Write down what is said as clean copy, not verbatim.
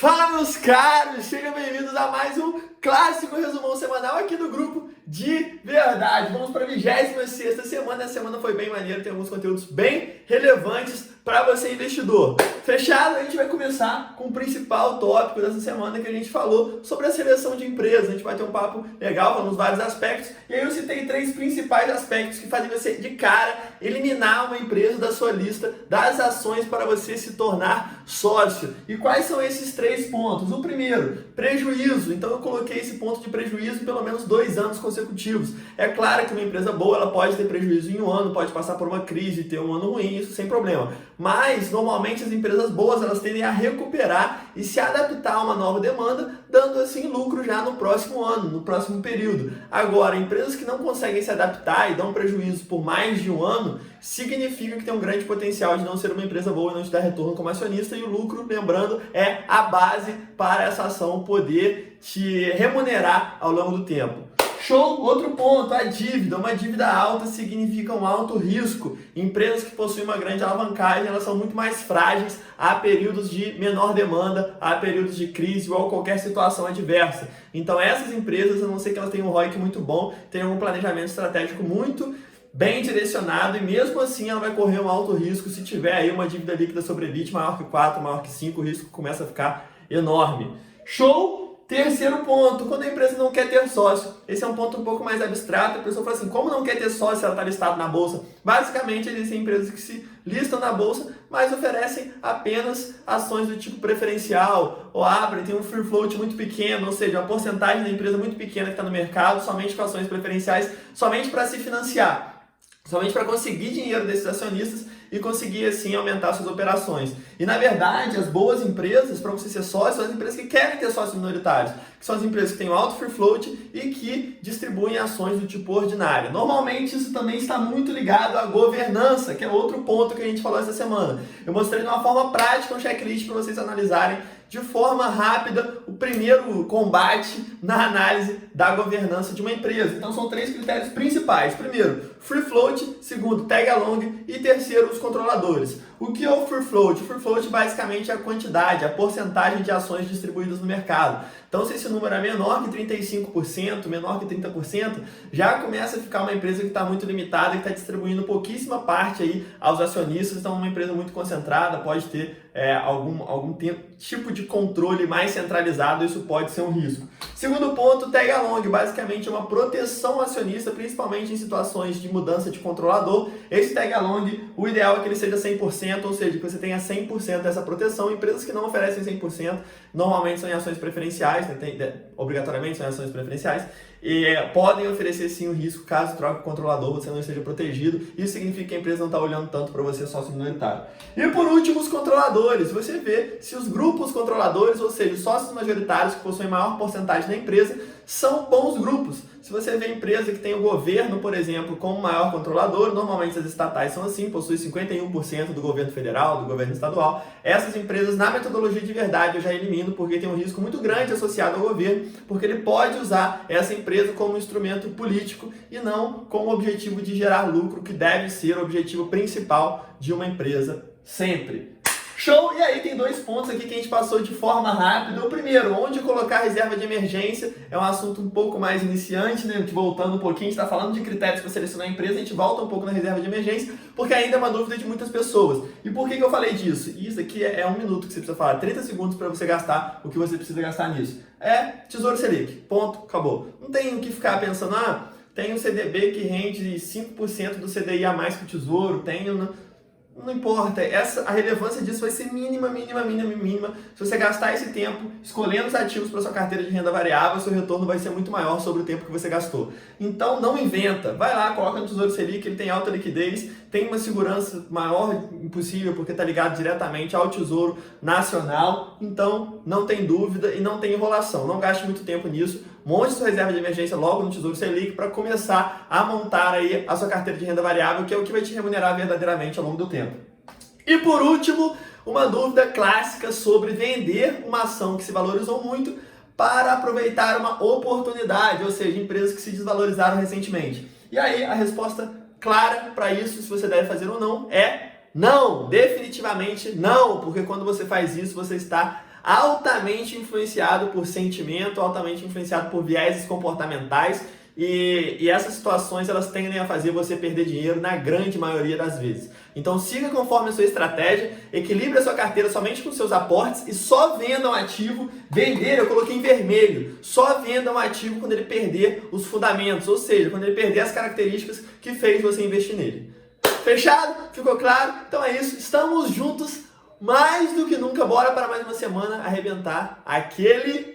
Fala, meus caros! Sejam bem-vindos a mais um clássico resumão semanal aqui do grupo de verdade. Vamos para a 26ª semana. A semana foi bem maneira, tem alguns conteúdos bem relevantes para você, investidor. Fechado? A gente vai começar com o principal tópico dessa semana que a gente falou sobre a seleção de empresas. A gente vai ter um papo legal, falamos vários aspectos. E aí eu citei 3 principais aspectos que fazem você, de cara, eliminar uma empresa da sua lista das ações para você se tornar sócio. E quais são esses 3 pontos? O primeiro, prejuízo. Então eu coloquei esse ponto de prejuízo em pelo menos 2 anos consecutivos. É claro que uma empresa boa, ela pode ter prejuízo em um ano, pode passar por uma crise e ter um ano ruim, isso sem problema. Mas, normalmente, as empresas boas, elas tendem a recuperar e se adaptar a uma nova demanda, dando assim lucro já no próximo ano, no próximo período. Agora, empresas que não conseguem se adaptar e dão prejuízo por mais de um ano, significa que tem um grande potencial de não ser uma empresa boa e não te dar retorno como acionista, e o lucro, lembrando, é a base para essa ação poder te remunerar ao longo do tempo. Show! Outro ponto, a dívida. Uma dívida alta significa um alto risco. Empresas que possuem uma grande alavancagem, elas são muito mais frágeis a períodos de menor demanda, a períodos de crise ou a qualquer situação adversa. Então essas empresas, a não ser que elas tenham um ROIC muito bom, tenham um planejamento estratégico muito bem direcionado, e mesmo assim ela vai correr um alto risco. Se tiver aí uma dívida líquida sobre EBITDA maior que 4, maior que 5, o risco começa a ficar enorme. Show! Terceiro ponto, quando a empresa não quer ter sócio. Esse é um ponto um pouco mais abstrato. A pessoa fala assim, como não quer ter sócio se ela está listada na bolsa? Basicamente, existem empresas que se listam na bolsa, mas oferecem apenas ações do tipo preferencial, ou abrem, tem um free float muito pequeno, ou seja, uma porcentagem da empresa muito pequena que está no mercado, somente com ações preferenciais, somente para se financiar, somente para conseguir dinheiro desses acionistas e conseguir, assim, aumentar suas operações. E, na verdade, as boas empresas, para você ser sócio, são as empresas que querem ter sócios minoritários, que são as empresas que têm um alto free float e que distribuem ações do tipo ordinário. Normalmente, isso também está muito ligado à governança, que é outro ponto que a gente falou essa semana. Eu mostrei de uma forma prática um checklist para vocês analisarem de forma rápida o primeiro combate na análise da governança de uma empresa. Então são 3 critérios principais. Primeiro, free float. Segundo, tag along. E terceiro, os controladores. O que é o free float? O free float basicamente é a quantidade, a porcentagem de ações distribuídas no mercado. Então, se esse número é menor que 35%, menor que 30%, já começa a ficar uma empresa que está muito limitada, que está distribuindo pouquíssima parte aí aos acionistas. Então, uma empresa muito concentrada, pode ter algum tipo de controle mais centralizado, isso pode ser um risco. Segundo ponto, tag along, basicamente é uma proteção acionista, principalmente em situações de mudança de controlador. Esse tag along, o ideal é que ele seja 100%, ou seja, que você tenha 100% dessa proteção. Empresas que não oferecem 100%, normalmente são em ações preferenciais, obrigatoriamente são em ações preferenciais, e podem oferecer sim o risco caso troque o controlador, você não esteja protegido. Isso significa que a empresa não está olhando tanto para você, sócio minoritário. E por último, os controladores. Você vê se os grupos controladores, ou seja, os sócios majoritários que possuem maior porcentagem da empresa, são bons grupos. Se você vê empresa que tem o governo, por exemplo, como maior controlador, normalmente as estatais são assim, possuem 51% do governo federal, do governo estadual. Essas empresas, na metodologia de verdade, eu já elimino, porque tem um risco muito grande associado ao governo, porque ele pode usar essa empresa como instrumento político e não com o objetivo de gerar lucro, que deve ser o objetivo principal de uma empresa sempre. Show! E aí tem 2 pontos aqui que a gente passou de forma rápida. O primeiro, onde colocar reserva de emergência, é um assunto um pouco mais iniciante, né? Voltando um pouquinho, a gente está falando de critérios para selecionar a empresa, a gente volta um pouco na reserva de emergência, porque ainda é uma dúvida de muitas pessoas. E por que eu falei disso? Isso aqui é 1 minuto que você precisa falar, 30 segundos para você gastar o que você precisa gastar nisso. É Tesouro Selic, ponto, acabou. Não tem o que ficar pensando, tem um CDB que rende 5% do CDI a mais que o Tesouro, não importa, a relevância disso vai ser mínima. Se você gastar esse tempo escolhendo os ativos para sua carteira de renda variável, seu retorno vai ser muito maior sobre o tempo que você gastou. Então não inventa, vai lá, coloca no Tesouro Selic, ele tem alta liquidez, tem uma segurança maior impossível, porque está ligado diretamente ao Tesouro Nacional. Então não tem dúvida e não tem enrolação, não gaste muito tempo nisso. Monte sua reserva de emergência logo no Tesouro Selic para começar a montar aí a sua carteira de renda variável, que é o que vai te remunerar verdadeiramente ao longo do tempo. E por último, uma dúvida clássica sobre vender uma ação que se valorizou muito para aproveitar uma oportunidade, ou seja, empresas que se desvalorizaram recentemente. E aí a resposta clara para isso, se você deve fazer ou não, é não, definitivamente não, porque quando você faz isso, você está altamente influenciado por sentimento, altamente influenciado por vieses comportamentais. E essas situações elas tendem a fazer você perder dinheiro na grande maioria das vezes. Então siga conforme a sua estratégia, equilibre a sua carteira somente com seus aportes e só venda um ativo. Vender, eu coloquei em vermelho, só venda um ativo quando ele perder os fundamentos, ou seja, quando ele perder as características que fez você investir nele. Fechado? Ficou claro? Então é isso, estamos juntos mais do que nunca. Bora para mais uma semana arrebentar aquele